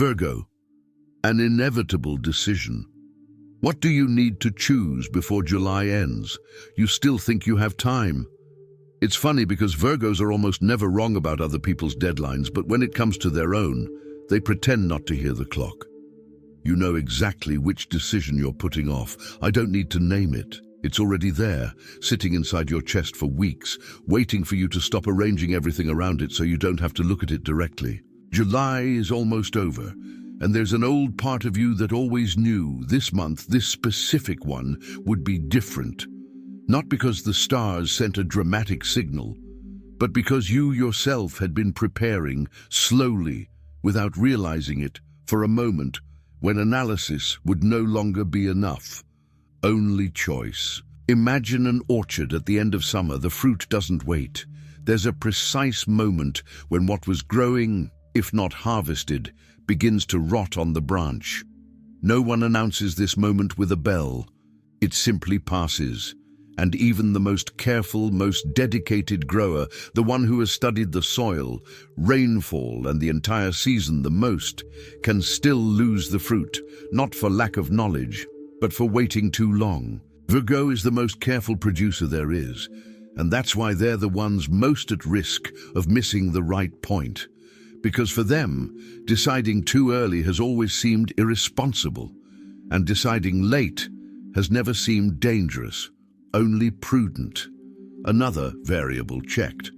Virgo, an inevitable decision. What do you need to choose before July ends? You still think you have time. It's funny because Virgos are almost never wrong about other people's deadlines, but when it comes to their own, they pretend not to hear the clock. You know exactly which decision you're putting off. I don't need to name it. It's already there, sitting inside your chest for weeks, waiting for you to stop arranging everything around it so you don't have to look at it directly. July is almost over, and there's an old part of you that always knew this month, this specific one, would be different. Not because the stars sent a dramatic signal, but because you yourself had been preparing slowly, without realizing it, for a moment when analysis would no longer be enough. Only choice. Imagine an orchard at the end of summer. The fruit doesn't wait. There's a precise moment when what was growing, if not harvested, begins to rot on the branch. No one announces this moment with a bell. It simply passes. And even the most careful, most dedicated grower, the one who has studied the soil, rainfall, and the entire season the most, can still lose the fruit, not for lack of knowledge, but for waiting too long. Virgo is the most careful producer there is, and that's why they're the ones most at risk of missing the right point. Because for them, deciding too early has always seemed irresponsible, and deciding late has never seemed dangerous. Only prudent. Another variable checked.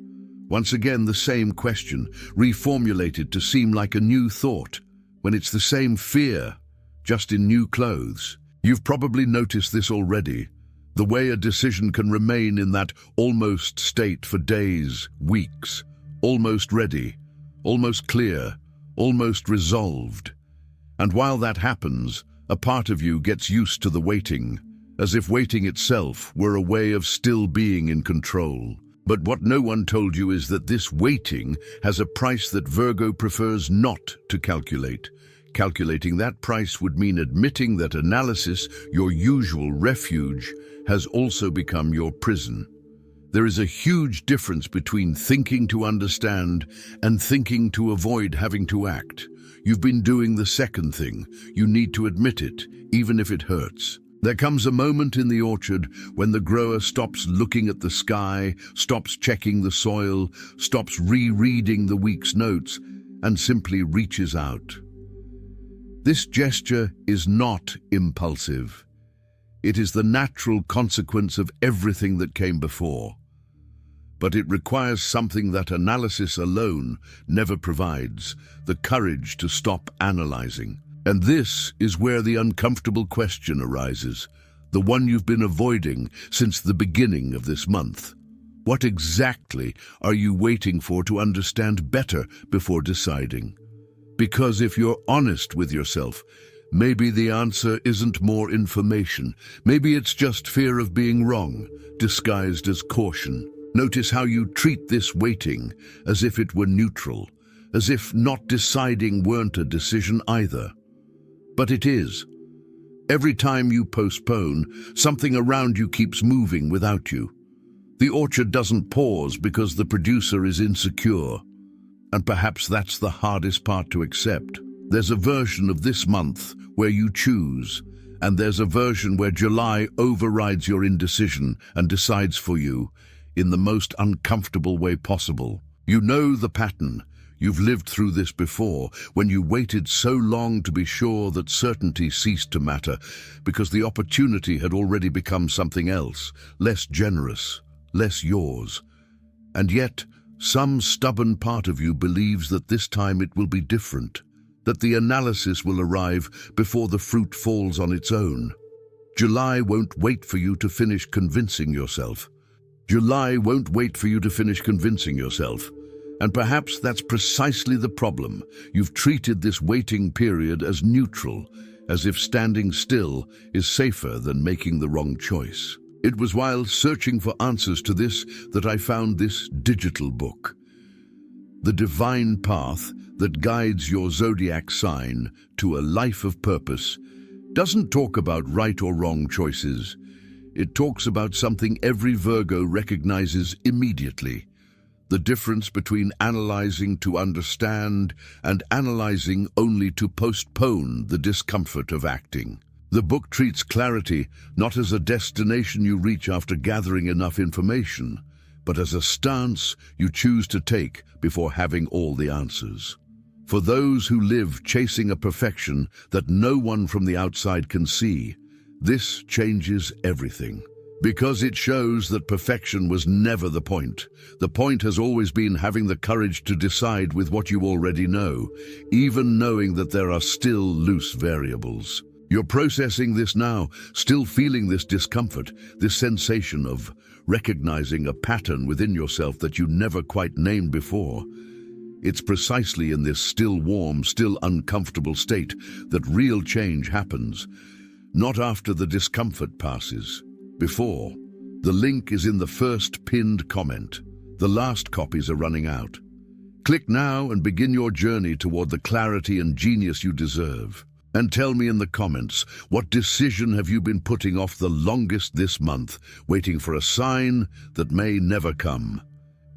Once again, the same question, reformulated to seem like a new thought, when it's the same fear, just in new clothes. You've probably noticed this already, the way a decision can remain in that almost state for days, weeks, almost ready, almost clear, almost resolved. And while that happens, a part of you gets used to the waiting, as if waiting itself were a way of still being in control. But what no one told you is that this waiting has a price that Virgo prefers not to calculate. Calculating that price would mean admitting that analysis, your usual refuge, has also become your prison. There is a huge difference between thinking to understand and thinking to avoid having to act. You've been doing the second thing. You need to admit it, even if it hurts. There comes a moment in the orchard when the grower stops looking at the sky, stops checking the soil, stops rereading the week's notes, and simply reaches out. This gesture is not impulsive. It is the natural consequence of everything that came before. But it requires something that analysis alone never provides, the courage to stop analyzing. And this is where the uncomfortable question arises, the one you've been avoiding since the beginning of this month. What exactly are you waiting for to understand better before deciding? Because if you're honest with yourself, maybe the answer isn't more information. Maybe it's just fear of being wrong, disguised as caution. Notice how you treat this waiting as if it were neutral, as if not deciding weren't a decision either. But it is. Every time you postpone, something around you keeps moving without you. The orchard doesn't pause because the producer is insecure. And perhaps that's the hardest part to accept. There's a version of this month where you choose, and there's a version where July overrides your indecision and decides for you in the most uncomfortable way possible. You know the pattern. You've lived through this before, when you waited so long to be sure that certainty ceased to matter, because the opportunity had already become something else, less generous, less yours. And yet, some stubborn part of you believes that this time it will be different, that the analysis will arrive before the fruit falls on its own. July won't wait for you to finish convincing yourself. July won't wait for you to finish convincing yourself. And perhaps that's precisely the problem. You've treated this waiting period as neutral, as if standing still is safer than making the wrong choice. It was while searching for answers to this that I found this digital book. The Divine Path that guides your zodiac sign to a life of purpose doesn't talk about right or wrong choices. It talks about something every Virgo recognizes immediately: The difference between analyzing to understand and analyzing only to postpone the discomfort of acting. The book treats clarity not as a destination you reach after gathering enough information, but as a stance you choose to take before having all the answers. For those who live chasing a perfection that no one from the outside can see, this changes everything. Because it shows that perfection was never the point. The point has always been having the courage to decide with what you already know, even knowing that there are still loose variables. You're processing this now, still feeling this discomfort, this sensation of recognizing a pattern within yourself that you never quite named before. It's precisely in this still warm, still uncomfortable state that real change happens. Not after the discomfort passes. Before. The link is in the first pinned comment. The last copies are running out. Click now and begin your journey toward the clarity and genius you deserve. And tell me in the comments, what decision have you been putting off the longest this month, waiting for a sign that may never come?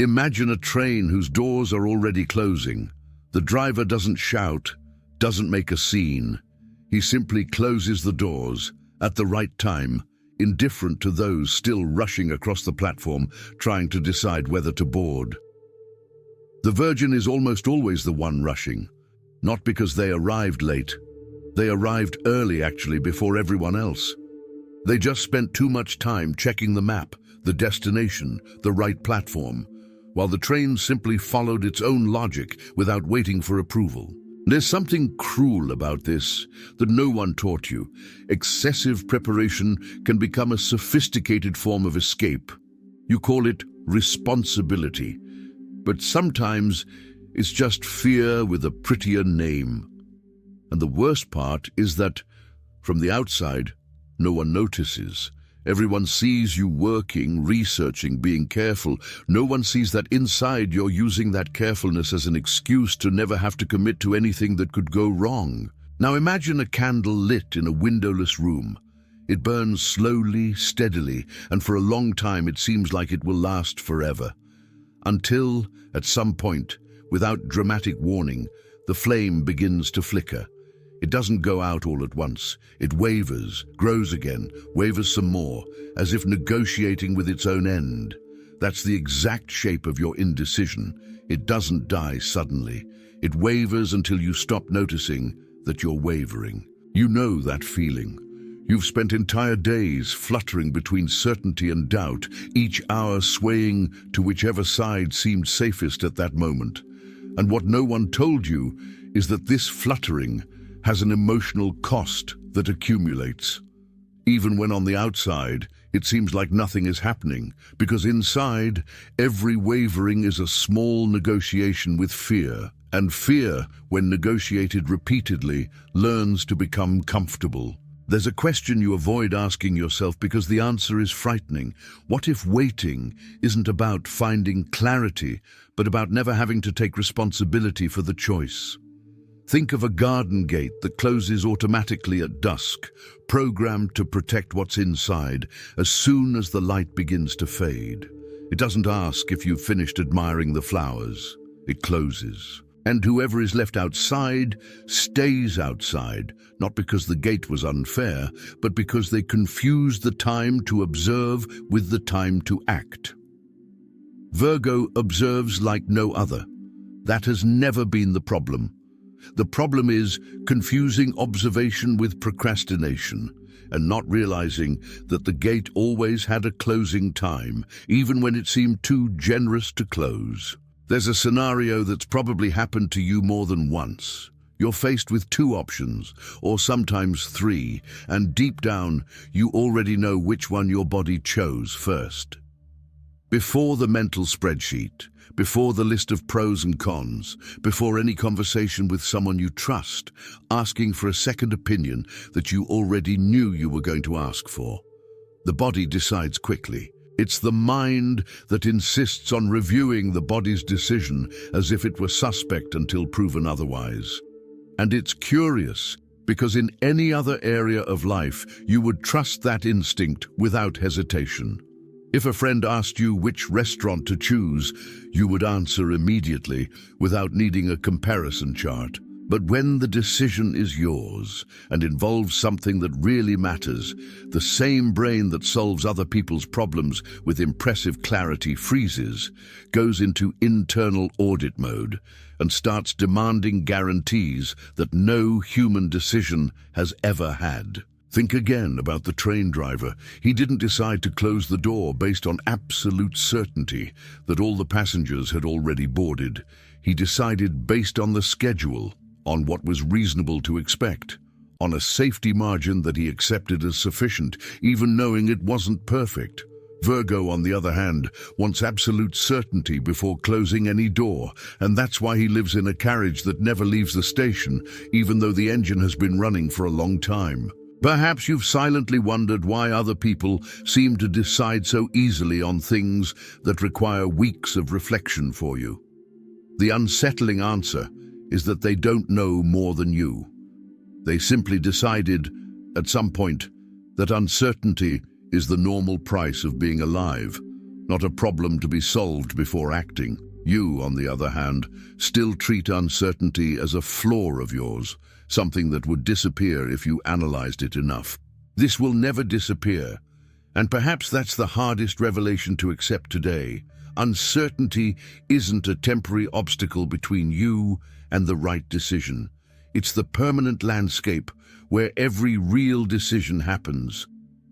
Imagine a train whose doors are already closing. The driver doesn't shout, doesn't make a scene. He simply closes the doors at the right time, indifferent to those still rushing across the platform, trying to decide whether to board. The Virgin is almost always the one rushing, not because they arrived late. They arrived early, actually, before everyone else. They just spent too much time checking the map, the destination, the right platform, while the train simply followed its own logic without waiting for approval. There's something cruel about this that no one taught you. Excessive preparation can become a sophisticated form of escape. You call it responsibility, but sometimes it's just fear with a prettier name. And the worst part is that, from the outside, no one notices. Everyone sees you working, researching, being careful. No one sees that inside you're using that carefulness as an excuse to never have to commit to anything that could go wrong. Now imagine a candle lit in a windowless room. It burns slowly, steadily, and for a long time it seems like it will last forever. Until, at some point, without dramatic warning, the flame begins to flicker. It doesn't go out all at once. It wavers, grows again, wavers some more, as if negotiating with its own end. That's the exact shape of your indecision. It doesn't die suddenly. It wavers until you stop noticing that you're wavering. You know that feeling. You've spent entire days fluttering between certainty and doubt, each hour swaying to whichever side seemed safest at that moment. And what no one told you is that this fluttering has an emotional cost that accumulates. Even when on the outside, it seems like nothing is happening, because inside, every wavering is a small negotiation with fear. And fear, when negotiated repeatedly, learns to become comfortable. There's a question you avoid asking yourself because the answer is frightening. What if waiting isn't about finding clarity, but about never having to take responsibility for the choice? Think of a garden gate that closes automatically at dusk, programmed to protect what's inside as soon as the light begins to fade. It doesn't ask if you've finished admiring the flowers. It closes. And whoever is left outside stays outside, not because the gate was unfair, but because they confused the time to observe with the time to act. Virgo observes like no other. That has never been the problem. The problem is confusing observation with procrastination and not realizing that the gate always had a closing time, even when it seemed too generous to close. There's a scenario that's probably happened to you more than once. You're faced with two options, or sometimes three, and deep down, you already know which one your body chose first. Before the mental spreadsheet, before the list of pros and cons, before any conversation with someone you trust, asking for a second opinion that you already knew you were going to ask for. The body decides quickly. It's the mind that insists on reviewing the body's decision as if it were suspect until proven otherwise. And it's curious, because in any other area of life, you would trust that instinct without hesitation. If a friend asked you which restaurant to choose, you would answer immediately without needing a comparison chart. But when the decision is yours and involves something that really matters, the same brain that solves other people's problems with impressive clarity freezes, goes into internal audit mode, and starts demanding guarantees that no human decision has ever had. Think again about the train driver. He didn't decide to close the door based on absolute certainty that all the passengers had already boarded. He decided based on the schedule, on what was reasonable to expect, on a safety margin that he accepted as sufficient, even knowing it wasn't perfect. Virgo, on the other hand, wants absolute certainty before closing any door, and that's why he lives in a carriage that never leaves the station, even though the engine has been running for a long time. Perhaps you've silently wondered why other people seem to decide so easily on things that require weeks of reflection for you. The unsettling answer is that they don't know more than you. They simply decided, at some point, that uncertainty is the normal price of being alive, not a problem to be solved before acting. You, on the other hand, still treat uncertainty as a flaw of yours, something that would disappear if you analyzed it enough. This will never disappear, and perhaps that's the hardest revelation to accept today. Uncertainty isn't a temporary obstacle between you and the right decision. It's the permanent landscape where every real decision happens.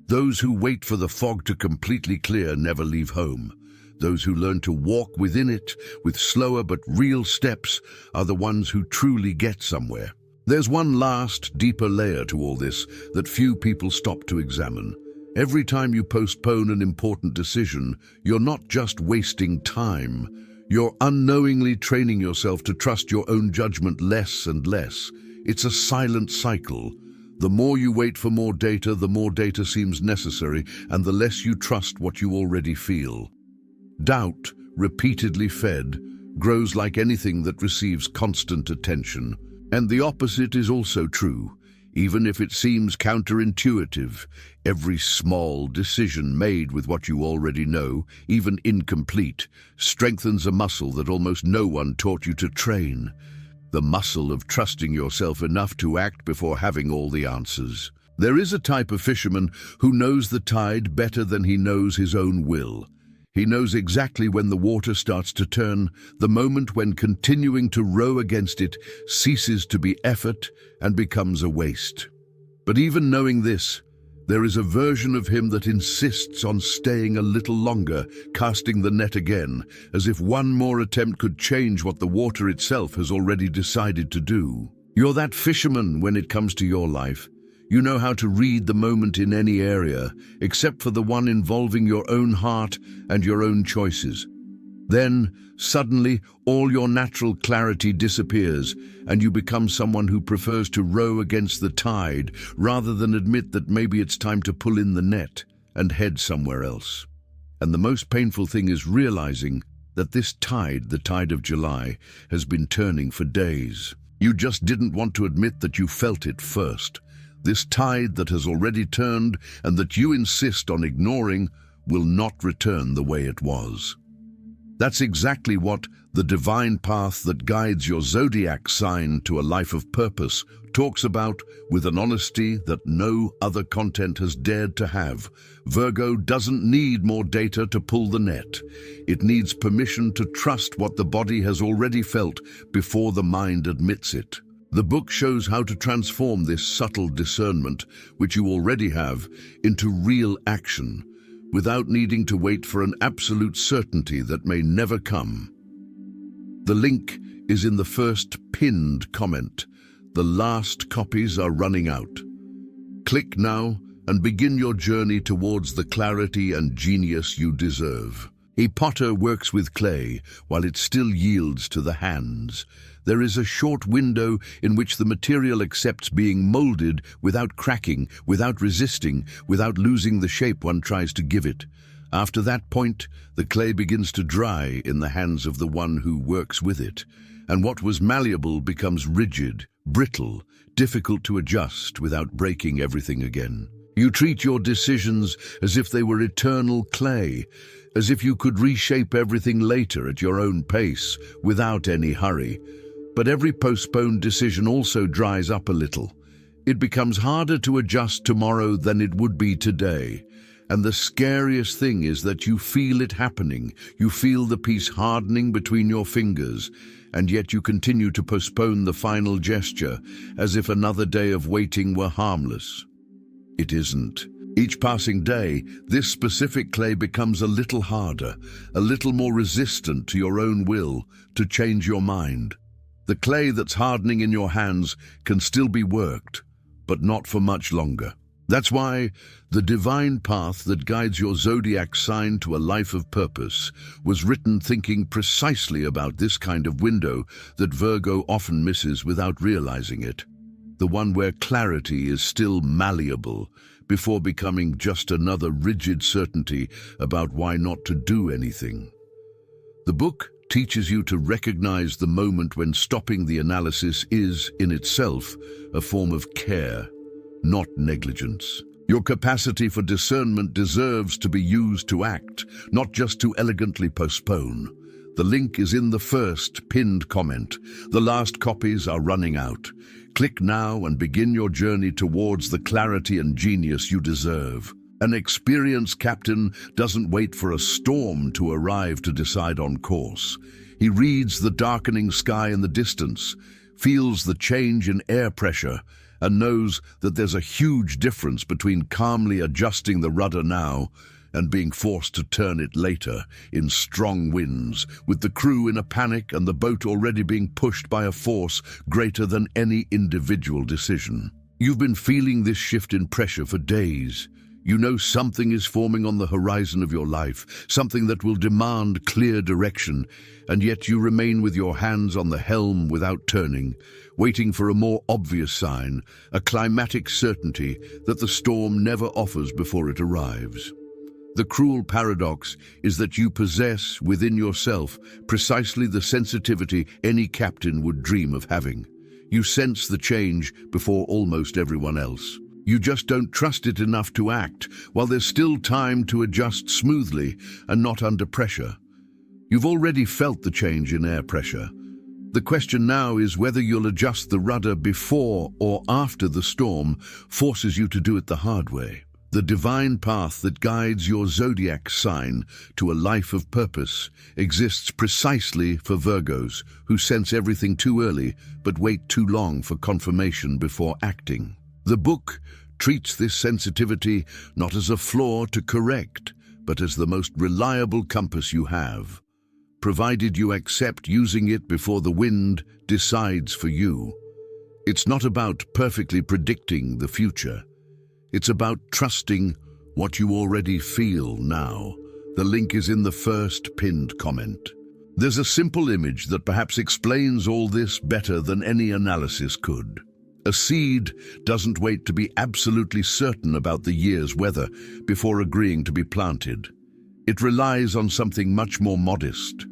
Those who wait for the fog to completely clear never leave home. Those who learn to walk within it with slower but real steps are the ones who truly get somewhere. There's one last, deeper layer to all this that few people stop to examine. Every time you postpone an important decision, you're not just wasting time. You're unknowingly training yourself to trust your own judgment less and less. It's a silent cycle. The more you wait for more data, the more data seems necessary, and the less you trust what you already feel. Doubt, repeatedly fed, grows like anything that receives constant attention. And the opposite is also true. Even if it seems counterintuitive, every small decision made with what you already know, even incomplete, strengthens a muscle that almost no one taught you to train. The muscle of trusting yourself enough to act before having all the answers. There is a type of fisherman who knows the tide better than he knows his own will. He knows exactly when the water starts to turn, the moment when continuing to row against it ceases to be effort and becomes a waste. But even knowing this, there is a version of him that insists on staying a little longer, casting the net again, as if one more attempt could change what the water itself has already decided to do. You're that fisherman when it comes to your life. You know how to read the moment in any area, except for the one involving your own heart and your own choices. Then, suddenly, all your natural clarity disappears, and you become someone who prefers to row against the tide rather than admit that maybe it's time to pull in the net and head somewhere else. And the most painful thing is realizing that this tide, the tide of July, has been turning for days. You just didn't want to admit that you felt it first. This tide that has already turned and that you insist on ignoring will not return the way it was. That's exactly what the divine path that guides your zodiac sign to a life of purpose talks about with an honesty that no other content has dared to have. Virgo doesn't need more data to pull the net. It needs permission to trust what the body has already felt before the mind admits it. The book shows how to transform this subtle discernment, which you already have, into real action, without needing to wait for an absolute certainty that may never come. The link is in the first pinned comment. The last copies are running out. Click now and begin your journey towards the clarity and genius you deserve. A potter works with clay while it still yields to the hands. There is a short window in which the material accepts being molded without cracking, without resisting, without losing the shape one tries to give it. After that point, the clay begins to dry in the hands of the one who works with it, and what was malleable becomes rigid, brittle, difficult to adjust without breaking everything again. You treat your decisions as if they were eternal clay, as if you could reshape everything later at your own pace, without any hurry. But every postponed decision also dries up a little. It becomes harder to adjust tomorrow than it would be today. And the scariest thing is that you feel it happening. You feel the piece hardening between your fingers, and yet you continue to postpone the final gesture, as if another day of waiting were harmless. It isn't. Each passing day, this specific clay becomes a little harder, a little more resistant to your own will to change your mind. The clay that's hardening in your hands can still be worked, but not for much longer. That's why the divine path that guides your zodiac sign to a life of purpose was written thinking precisely about this kind of window that Virgo often misses without realizing it. The one where clarity is still malleable before becoming just another rigid certainty about why not to do anything. The book teaches you to recognize the moment when stopping the analysis is, in itself, a form of care, not negligence. Your capacity for discernment deserves to be used to act, not just to elegantly postpone. The link is in the first pinned comment. The last copies are running out. Click now and begin your journey towards the clarity and genius you deserve. An experienced captain doesn't wait for a storm to arrive to decide on course. He reads the darkening sky in the distance, feels the change in air pressure, and knows that there's a huge difference between calmly adjusting the rudder now and being forced to turn it later in strong winds, with the crew in a panic and the boat already being pushed by a force greater than any individual decision. You've been feeling this shift in pressure for days. You know something is forming on the horizon of your life, something that will demand clear direction, and yet you remain with your hands on the helm without turning, waiting for a more obvious sign, a climatic certainty that the storm never offers before it arrives. The cruel paradox is that you possess within yourself precisely the sensitivity any captain would dream of having. You sense the change before almost everyone else. You just don't trust it enough to act, while there's still time to adjust smoothly and not under pressure. You've already felt the change in air pressure. The question now is whether you'll adjust the rudder before or after the storm forces you to do it the hard way. The divine path that guides your zodiac sign to a life of purpose exists precisely for Virgos, who sense everything too early but wait too long for confirmation before acting. The book treats this sensitivity not as a flaw to correct, but as the most reliable compass you have, provided you accept using it before the wind decides for you. It's not about perfectly predicting the future. It's about trusting what you already feel now. The link is in the first pinned comment. There's a simple image that perhaps explains all this better than any analysis could. A seed doesn't wait to be absolutely certain about the year's weather before agreeing to be planted. It relies on something much more modest.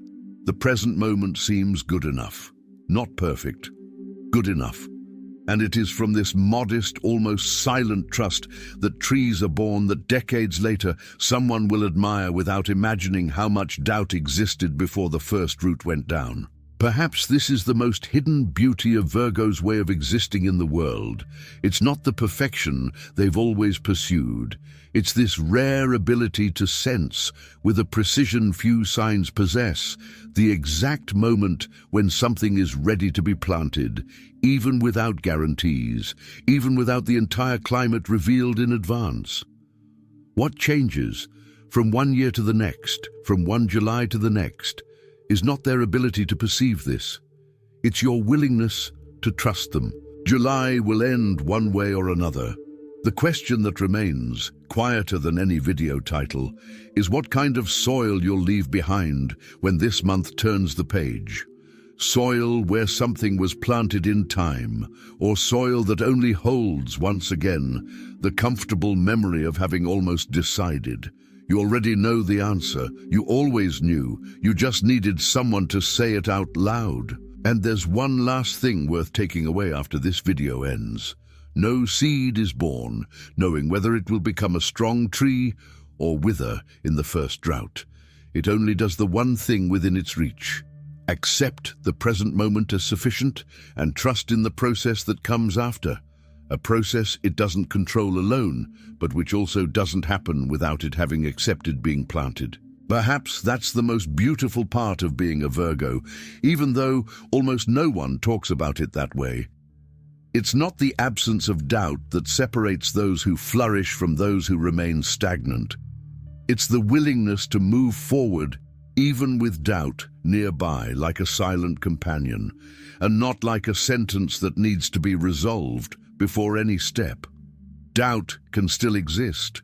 The present moment seems good enough. Not perfect, good enough. And it is from this modest, almost silent trust that trees are born that decades later someone will admire without imagining how much doubt existed before the first root went down. Perhaps this is the most hidden beauty of Virgo's way of existing in the world. It's not the perfection they've always pursued. It's this rare ability to sense, with a precision few signs possess, the exact moment when something is ready to be planted, even without guarantees, even without the entire climate revealed in advance. What changes from one year to the next, from one July to the next, is not their ability to perceive this. It's your willingness to trust them. July will end one way or another. The question that remains, quieter than any video title, is what kind of soil you'll leave behind when this month turns the page. Soil where something was planted in time, or soil that only holds, once again, the comfortable memory of having almost decided. You already know the answer. You always knew. You just needed someone to say it out loud. And there's one last thing worth taking away after this video ends. No seed is born, knowing whether it will become a strong tree or wither in the first drought. It only does the one thing within its reach: accept the present moment as sufficient and trust in the process that comes after. A process it doesn't control alone, but which also doesn't happen without it having accepted being planted. Perhaps that's the most beautiful part of being a Virgo, even though almost no one talks about it that way. It's not the absence of doubt that separates those who flourish from those who remain stagnant. It's the willingness to move forward, even with doubt nearby, like a silent companion, and not like a sentence that needs to be resolved before any step. Doubt can still exist.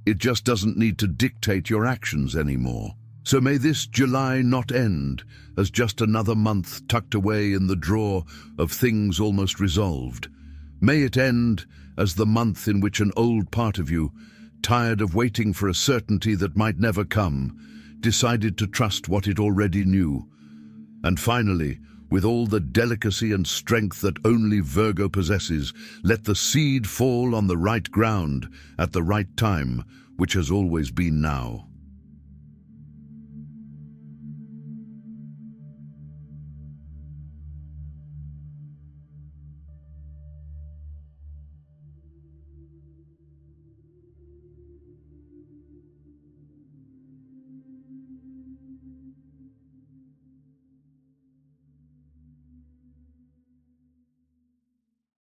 It just doesn't need to dictate your actions anymore. So may this July not end as just another month tucked away in the drawer of things almost resolved. May it end as the month in which an old part of you, tired of waiting for a certainty that might never come, decided to trust what it already knew. And finally, with all the delicacy and strength that only Virgo possesses, let the seed fall on the right ground at the right time, which has always been now.